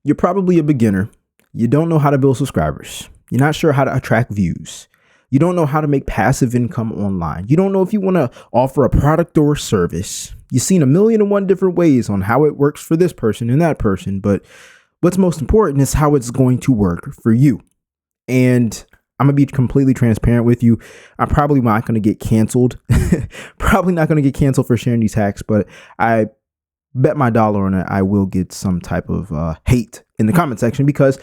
You're probably a beginner. You don't know how to build subscribers. You're not sure how to attract views. You don't know how to make passive income online. You don't know if you want to offer a product or a service. You've seen a million and one different ways on how it works for this person and that person. But what's most important is how it's going to work for you. And I'm going to be completely transparent with you. I'm probably not going to get canceled. Probably not going to get canceled for sharing these hacks, but I bet my dollar on it. I will get some type of hate in the comment section because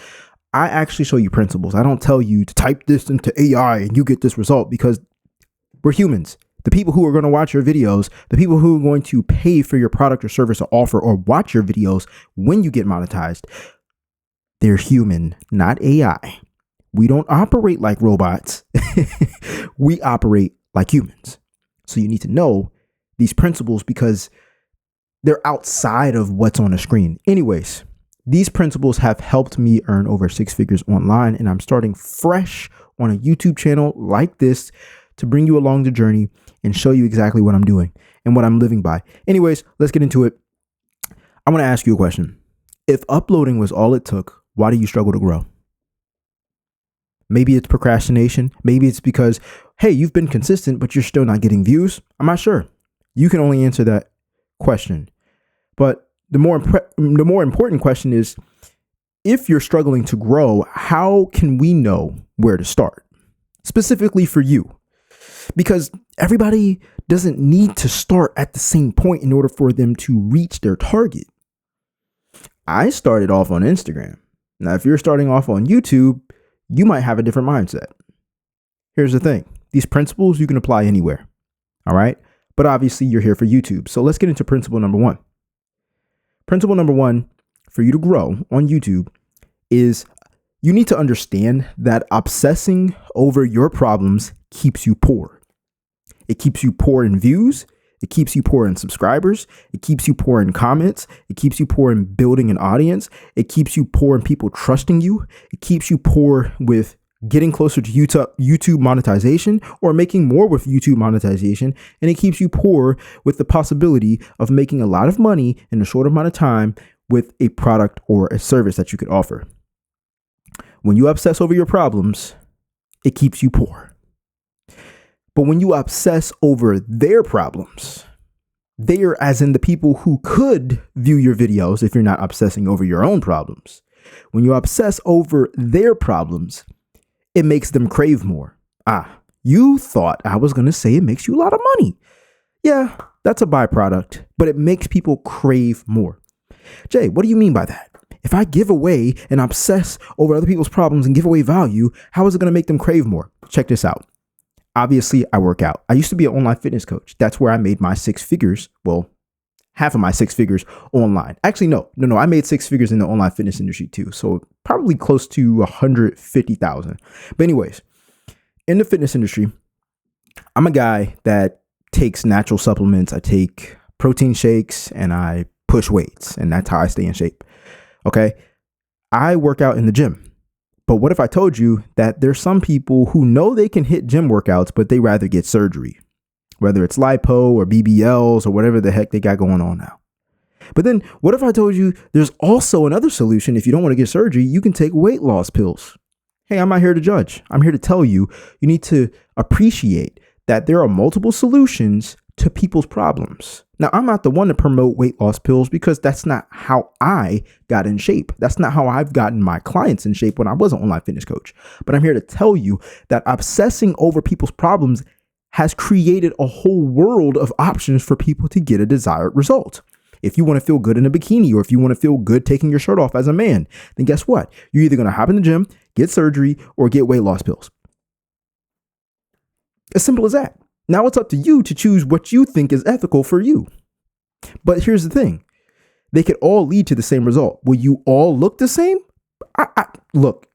I actually show you principles. I don't tell you to type this into AI and you get this result, because we're humans. The people who are going to watch your videos, the people who are going to pay for your product or service or offer or watch your videos when you get monetized, they're human, not AI. We don't operate like robots. We operate like humans. So you need to know these principles because they're outside of what's on the screen. Anyways, these principles have helped me earn over 6 figures online, and I'm starting fresh on a YouTube channel like this to bring you along the journey and show you exactly what I'm doing and what I'm living by. Anyways, let's get into it. I want to ask you a question. If uploading was all it took, why do you struggle to grow? Maybe it's procrastination. Maybe it's because, hey, you've been consistent, but you're still not getting views. I'm not sure. You can only answer that question. But the more important question is, if you're struggling to grow, how can we know where to start? Specifically for you. Because everybody doesn't need to start at the same point in order for them to reach their target. I started off on Instagram. Now, if you're starting off on YouTube, you might have a different mindset. Here's the thing. These principles you can apply anywhere. All right. But obviously you're here for YouTube. So let's get into principle number 1. Principle number 1 for you to grow on YouTube is you need to understand that obsessing over your problems keeps you poor. It keeps you poor in views. It keeps you poor in subscribers. It keeps you poor in comments. It keeps you poor in building an audience. It keeps you poor in people trusting you. It keeps you poor with getting closer to YouTube monetization or making more with YouTube monetization. And it keeps you poor with the possibility of making a lot of money in a short amount of time with a product or a service that you could offer. When you obsess over your problems, it keeps you poor. But when you obsess over their problems, they are as in the people who could view your videos if you're not obsessing over your own problems. When you obsess over their problems, it makes them crave more. You thought I was going to say it makes you a lot of money. Yeah, that's a byproduct, but it makes people crave more. Jay, what do you mean by that? If I give away and obsess over other people's problems and give away value, how is it going to make them crave more? Check this out. Obviously, I work out. I used to be an online fitness coach. That's where I made my 6 figures. Well, half of my 6 figures online. Actually, no. I made 6 figures in the online fitness industry too. So probably close to 150,000. But anyways, in the fitness industry, I'm a guy that takes natural supplements. I take protein shakes and I push weights, and that's how I stay in shape. Okay. I work out in the gym. But what if I told you that there's some people who know they can hit gym workouts, but they rather get surgery, whether it's lipo or BBLs or whatever the heck they got going on now. But then what if I told you there's also another solution? If you don't want to get surgery, you can take weight loss pills. Hey, I'm not here to judge. I'm here to tell you, you need to appreciate that there are multiple solutions to people's problems. Now, I'm not the one to promote weight loss pills because that's not how I got in shape. That's not how I've gotten my clients in shape when I was an online fitness coach. But I'm here to tell you that obsessing over people's problems has created a whole world of options for people to get a desired result. If you want to feel good in a bikini, or if you want to feel good taking your shirt off as a man, then guess what? You're either going to hop in the gym, get surgery, or get weight loss pills. As simple as that. Now it's up to you to choose what you think is ethical for you. But here's the thing. They could all lead to the same result. Will you all look the same? Look,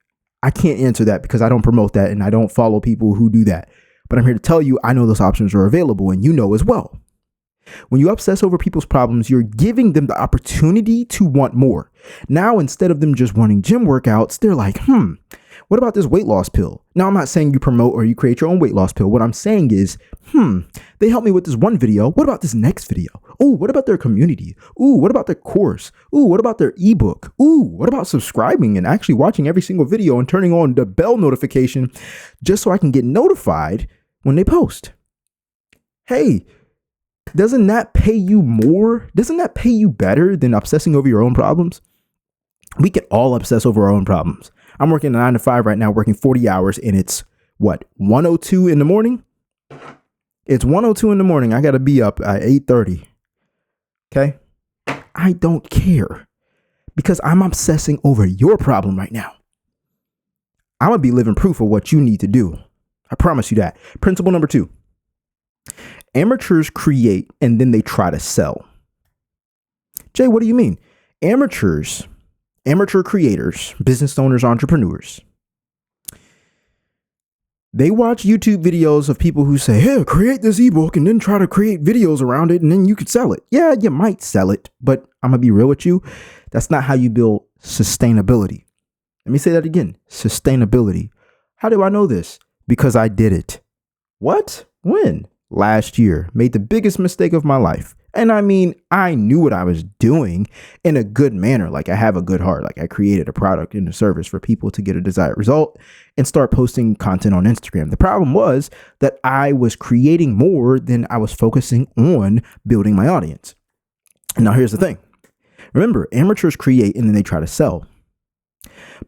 I can't answer that because I don't promote that and I don't follow people who do that. But I'm here to tell you, I know those options are available and you know as well. When you obsess over people's problems, you're giving them the opportunity to want more. Now, instead of them just wanting gym workouts, they're like, What about this weight loss pill? Now, I'm not saying you promote or you create your own weight loss pill. What I'm saying is, they helped me with this one video. What about this next video? Oh, what about their community? Ooh, what about their course? Ooh, what about their ebook? Ooh, what about subscribing and actually watching every single video and turning on the bell notification just so I can get notified when they post? Hey, doesn't that pay you more? Doesn't that pay you better than obsessing over your own problems? We can all obsess over our own problems. I'm working a 9 to 5 right now, working 40 hours, and it's what, 1:02 in the morning? It's 1:02 in the morning. I got to be up at 8:30. Okay? I don't care because I'm obsessing over your problem right now. I'm going to be living proof of what you need to do. I promise you that. Principle number 2. Amateurs create and then they try to sell. Jay, what do you mean? Amateur creators, business owners, entrepreneurs, they watch YouTube videos of people who say, hey, create this ebook and then try to create videos around it and then you could sell it. Yeah, you might sell it, but I'm going to be real with you. That's not how you build sustainability. Let me say that again. Sustainability. How do I know this? Because I did it. What? When? Last year. Made the biggest mistake of my life. And I mean, I knew what I was doing in a good manner. Like, I have a good heart. Like, I created a product and a service for people to get a desired result and start posting content on Instagram. The problem was that I was creating more than I was focusing on building my audience. Now, here's the thing. Remember, amateurs create and then they try to sell.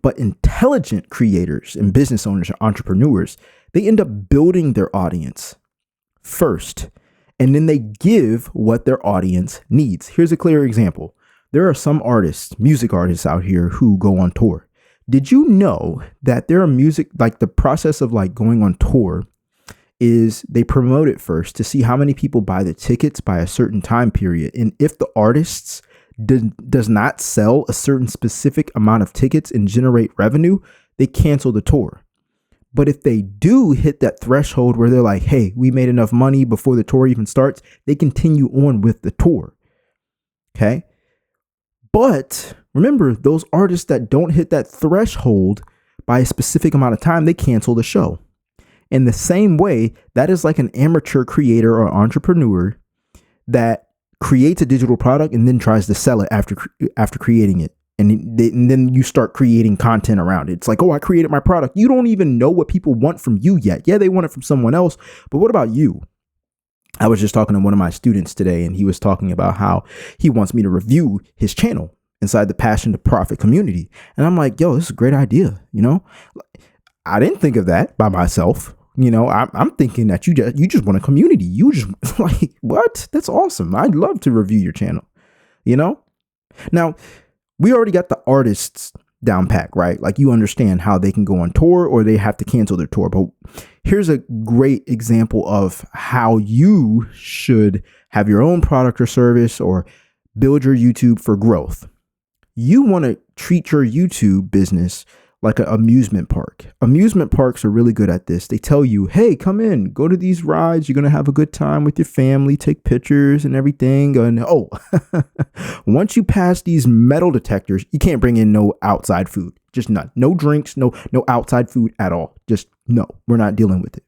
But intelligent creators and business owners and entrepreneurs, they end up building their audience first. And then they give what their audience needs. Here's a clear example. There are some artists, music artists out here who go on tour. Did you know that there are music, like the process of like going on tour is they promote it first to see how many people buy the tickets by a certain time period. And if the artists does not sell a certain specific amount of tickets and generate revenue, they cancel the tour. But if they do hit that threshold where they're like, hey, we made enough money before the tour even starts, they continue on with the tour. Okay. But remember, those artists that don't hit that threshold by a specific amount of time, they cancel the show. In the same way, that is like an amateur creator or entrepreneur that creates a digital product and then tries to sell it after creating it. And then you start creating content around it. It's like, oh, I created my product. You don't even know what people want from you yet. Yeah, they want it from someone else. But what about you? I was just talking to one of my students today, and he was talking about how he wants me to review his channel inside the Passion to Profit community. And I'm like, yo, this is a great idea. You know, I didn't think of that by myself. You know, I'm thinking that you just want a community. You just like, what? That's awesome. I'd love to review your channel. You know, now, we already got the artists down pat, right? Like, you understand how they can go on tour or they have to cancel their tour. But here's a great example of how you should have your own product or service or build your YouTube for growth. You want to treat your YouTube business like an amusement park. Amusement parks are really good at this. They tell you, hey, come in, go to these rides. You're going to have a good time with your family, take pictures and everything. And oh, once you pass these metal detectors, you can't bring in no outside food. Just none. No drinks, no outside food at all. Just no, we're not dealing with it.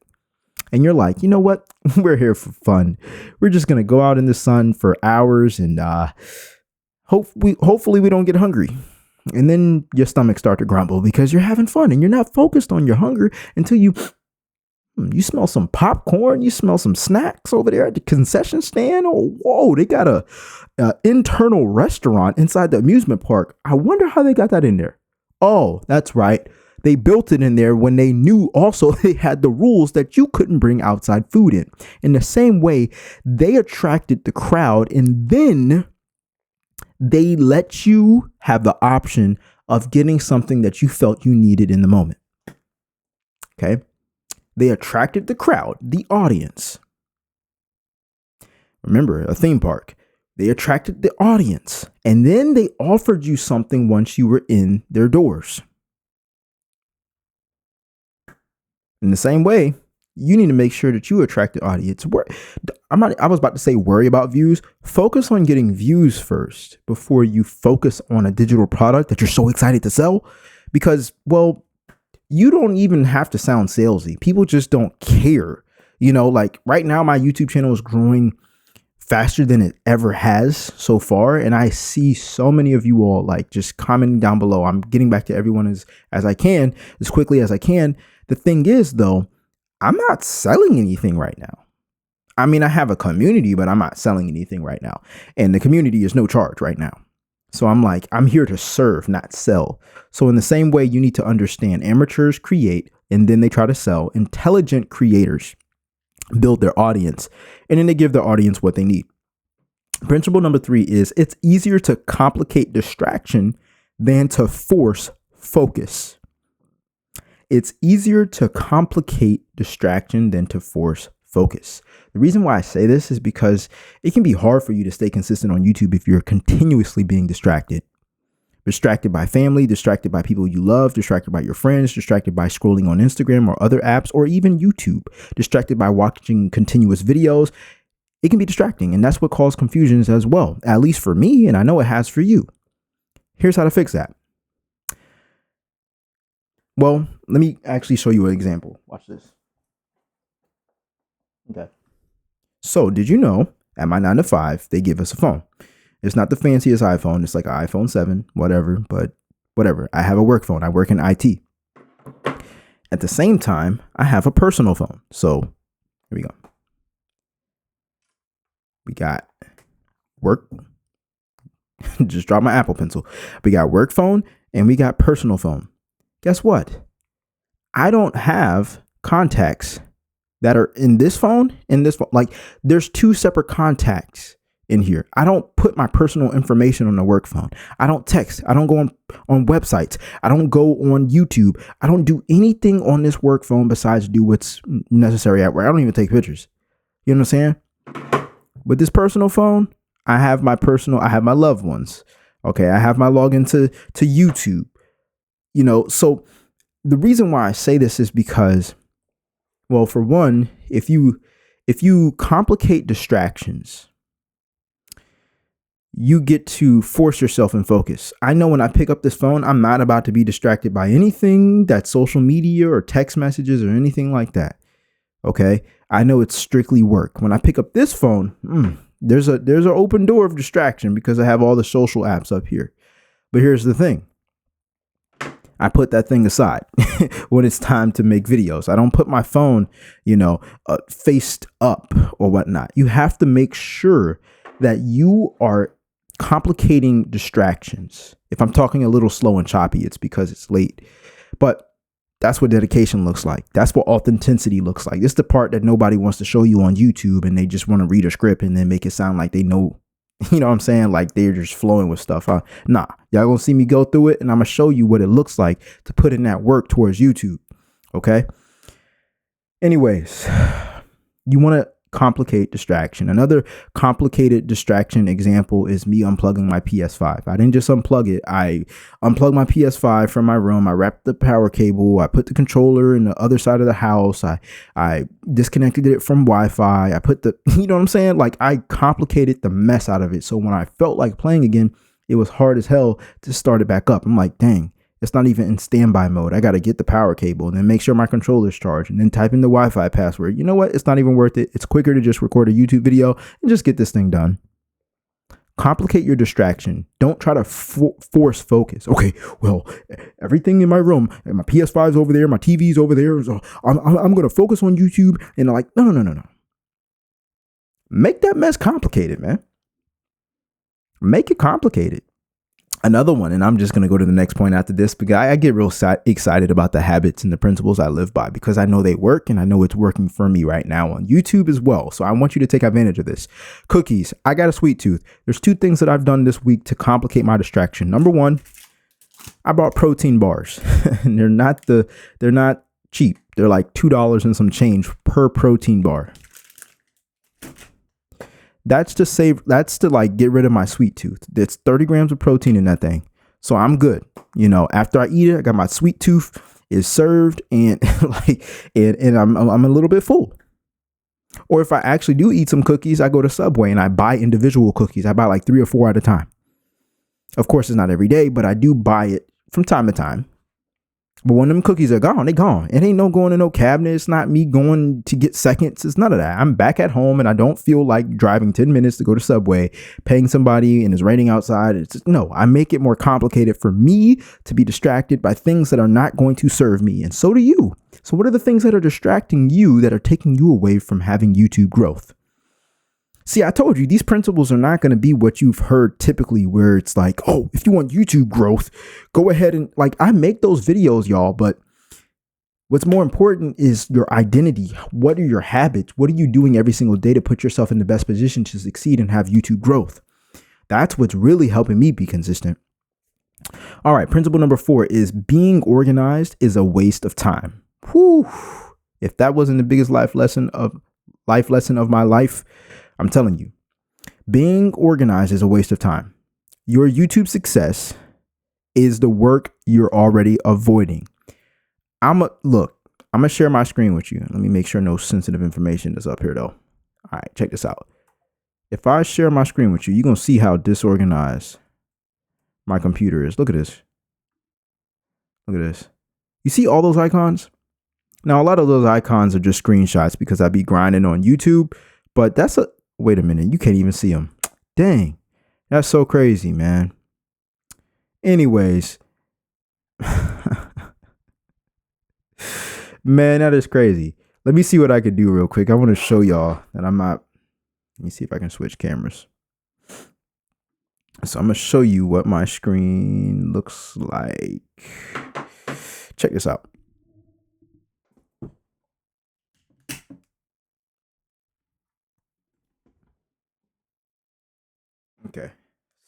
And you're like, you know what? We're here for fun. We're just going to go out in the sun for hours and hopefully we don't get hungry. And then your stomach start to grumble because you're having fun and you're not focused on your hunger until you smell some popcorn, you smell some snacks over there at the concession stand. Oh, whoa, they got a internal restaurant inside the amusement park. I wonder how they got that in there. Oh, that's right. They built it in there when they knew also they had the rules that you couldn't bring outside food in. In the same way, they attracted the crowd and then they let you have the option of getting something that you felt you needed in the moment. Okay. They attracted the crowd, the audience. Remember, a theme park. They attracted the audience and then they offered you something once you were in their doors. In the same way, you need to make sure that you attract the audience. I was about to say worry about views. Focus on getting views first before you focus on a digital product that you're so excited to sell. Because, well, you don't even have to sound salesy. People just don't care. Like right now, my YouTube channel is growing faster than it ever has so far. And I see so many of you all like just commenting down below. I'm getting back to everyone as I can, as quickly as I can. The thing is, though, I'm not selling anything right now. I mean, I have a community, but I'm not selling anything right now. And the community is no charge right now. So I'm here to serve, not sell. So in the same way, you need to understand amateurs create and then they try to sell. Intelligent creators build their audience and then they give their audience what they need. Principle number 3 is it's easier to complicate distraction than to force focus. It's easier to complicate distraction than to force focus. The reason why I say this is because it can be hard for you to stay consistent on YouTube if you're continuously being distracted. Distracted by family, distracted by people you love, distracted by your friends, distracted by scrolling on Instagram or other apps or even YouTube, distracted by watching continuous videos. It can be distracting, and that's what causes confusions as well, at least for me, and I know it has for you. Here's how to fix that. Well, let me actually show you an example. Watch this. Okay. So did you know at my 9 to 5, they give us a phone. It's not the fanciest iPhone. It's like an iPhone 7, whatever, but whatever. I have a work phone. I work in IT. At the same time, I have a personal phone. So here we go. We got work. Just drop my Apple Pencil. We got work phone and we got personal phone. Guess what? I don't have contacts that are in this phone, like there's 2 separate contacts in here. I don't put my personal information on the work phone. I don't text. I don't go on websites. I don't go on YouTube. I don't do anything on this work phone besides do what's necessary at work. I don't even take pictures. You know what I'm saying? With this personal phone, I have my loved ones. Okay. I have my login to YouTube, so the reason why I say this is because, well, for one, if you complicate distractions, you get to force yourself in focus. I know when I pick up this phone, I'm not about to be distracted by anything that's social media or text messages or anything like that. Okay. I know it's strictly work. When I pick up this phone, there's an open door of distraction because I have all the social apps up here. But here's the thing. I put that thing aside when it's time to make videos. I don't put my phone, faced up or whatnot. You have to make sure that you are complicating distractions. If I'm talking a little slow and choppy, it's because it's late. But that's what dedication looks like. That's what authenticity looks like. This is the part that nobody wants to show you on YouTube, and they just want to read a script and then make it sound like they know. You know what I'm saying? Like they're just flowing with stuff. Nah, y'all gonna see me go through it and I'm gonna show you what it looks like to put in that work towards YouTube. Okay. Anyways, you want to complicate distraction. Another complicated distraction example is me unplugging my PS5. I didn't just unplug it. I unplugged my PS5 from my room. I wrapped the power cable. I put the controller in the other side of the house. I disconnected it from Wi-Fi. I put you know what I'm saying? Like I complicated the mess out of it. So when I felt like playing again, it was hard as hell to start it back up. I'm like, dang. It's not even in standby mode. I got to get the power cable and then make sure my controller's charged and then type in the Wi-Fi password. You know what? It's not even worth it. It's quicker to just record a YouTube video and just get this thing done. Complicate your distraction. Don't try to force focus. Okay, well, everything in my room, and my PS5's over there, my TV's over there. So I'm going to focus on YouTube. And I'm like, no. Make that mess complicated, man. Make it complicated. Another one, and I'm just going to go to the next point after this, because I get real excited about the habits and the principles I live by because I know they work and I know it's working for me right now on YouTube as well. So I want you to take advantage of this. Cookies. I got a sweet tooth. There's 2 things that I've done this week to complicate my distraction. Number 1, I bought protein bars. And they're not cheap. They're like $2 and some change per protein bar. That's to like get rid of my sweet tooth. There's 30 grams of protein in that thing. So I'm good. After I eat it, I got my sweet tooth is served and and I'm a little bit full. Or if I actually do eat some cookies, I go to Subway and I buy individual cookies. I buy like 3 or 4 at a time. Of course, it's not every day, but I do buy it from time to time. But when them cookies are gone, they gone. It ain't no going to no cabinet. It's not me going to get seconds. It's none of that. I'm back at home and I don't feel like driving 10 minutes to go to Subway, paying somebody and it's raining outside. It's just, no, I make it more complicated for me to be distracted by things that are not going to serve me. And so do you. So what are the things that are distracting you that are taking you away from having YouTube growth? See, I told you these principles are not going to be what you've heard typically, where it's like, oh, if you want YouTube growth, go ahead and like, I make those videos, y'all. But what's more important is your identity. What are your habits? What are you doing every single day to put yourself in the best position to succeed and have YouTube growth? That's what's really helping me be consistent. All right. Principle number 4 is being organized is a waste of time. Whew. If that wasn't the biggest life lesson of my life, I'm telling you, being organized is a waste of time. Your YouTube success is the work you're already avoiding. I'm gonna share my screen with you. Let me make sure no sensitive information is up here though. All right, check this out. If I share my screen with you, you're gonna see how disorganized my computer is. Look at this. Look at this. You see all those icons? Now, a lot of those icons are just screenshots because I be grinding on YouTube, but wait a minute, you can't even see them. Dang, that's so crazy, man. Anyways, man, that is crazy. Let me see what I could do real quick. I want to show y'all that I'm not. Let me see if I can switch cameras. So I'm going to show you what my screen looks like. Check this out. Okay,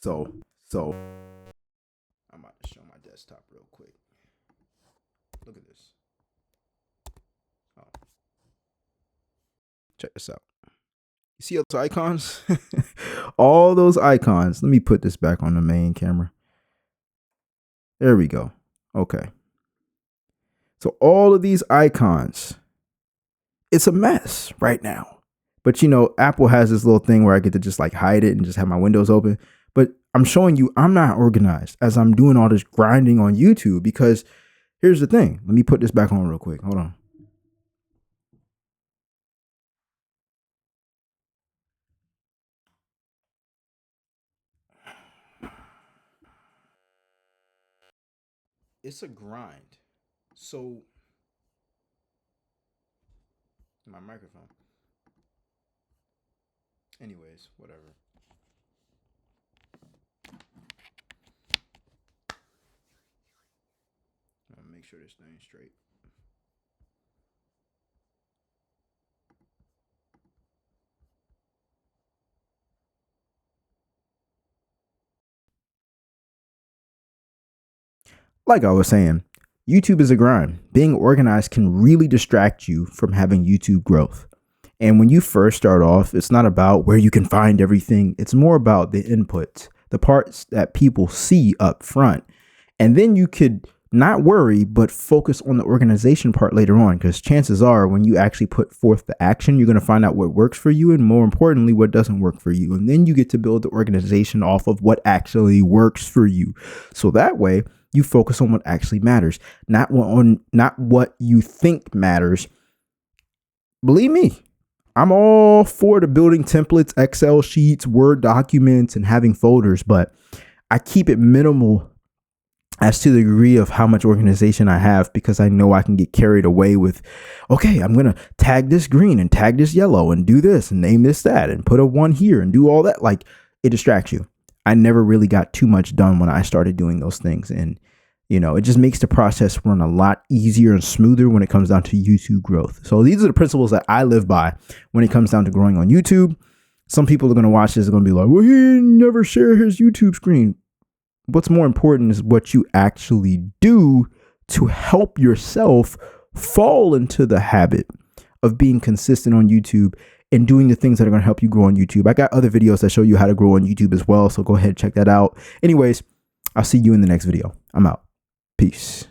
so I'm about to show my desktop real quick. Look at this. Oh, check this out. You see those icons? All those icons. Let me put this back on the main camera. There we go. Okay. So all of these icons, it's a mess right now. But, you know, Apple has this little thing where I get to just like hide it and just have my windows open. But I'm showing you I'm not organized as I'm doing all this grinding on YouTube, because here's the thing. Let me put this back on real quick. Hold on. It's a grind. So my microphone. Anyways, whatever. I'll make sure this thing's straight. Like I was saying, YouTube is a grind. Being organized can really distract you from having YouTube growth. And when you first start off, it's not about where you can find everything. It's more about the inputs, the parts that people see up front. And then you could not worry, but focus on the organization part later on, because chances are when you actually put forth the action, you're going to find out what works for you and, more importantly, what doesn't work for you. And then you get to build the organization off of what actually works for you. So that way you focus on what actually matters, not what you think matters. Believe me, I'm all for the building templates, Excel sheets, Word documents, and having folders, but I keep it minimal as to the degree of how much organization I have, because I know I can get carried away with, okay, I'm going to tag this green and tag this yellow and do this and name this that and put a 1 here and do all that. Like, it distracts you. I never really got too much done when I started doing those things. And, you know, it just makes the process run a lot easier and smoother when it comes down to YouTube growth. So these are the principles that I live by when it comes down to growing on YouTube. Some people are going to watch this, are going to be like, well, he never share his YouTube screen. What's more important is what you actually do to help yourself fall into the habit of being consistent on YouTube and doing the things that are going to help you grow on YouTube. I got other videos that show you how to grow on YouTube as well, so go ahead and check that out. Anyways, I'll see you in the next video. I'm out. Peace.